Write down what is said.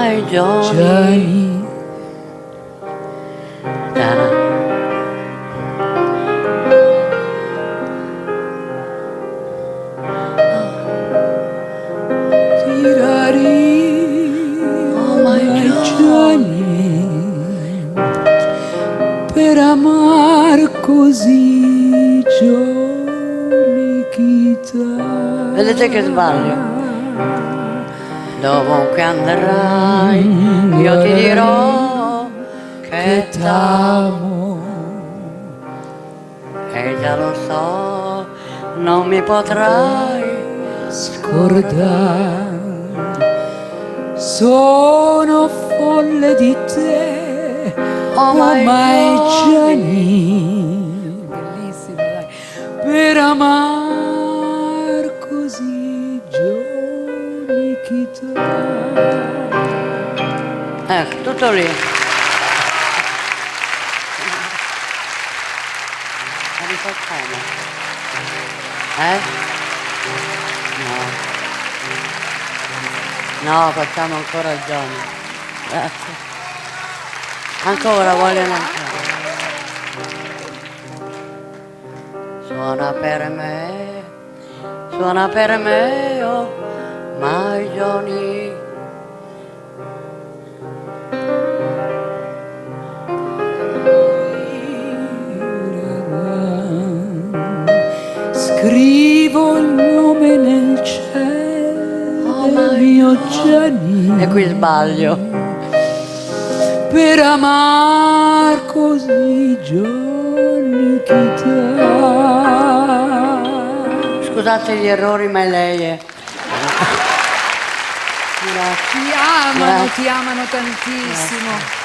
my Johnny. Gianni, Oh my Gianni, per amar così Johnny chitarra. Vedete che sbaglio? Dovunque andrai, io ti dirò che t'amo. E già lo so, non mi potrai Scordar, sono folle di te, Oh my Gianni, bellissimo, dai, per amar così Johnny chitarra. Ecco, tutto lì. Ma rifacciamo? No. No, facciamo ancora il Johnny. Grazie. Ancora vogliono ancora. Suona per me, oh my Johnny. Scrivo il nome nel cielo del mio Gianni, E qui sbaglio. per amar così Johnny chitarra. Scusate gli errori, ma è lei è. Ti amano tantissimo.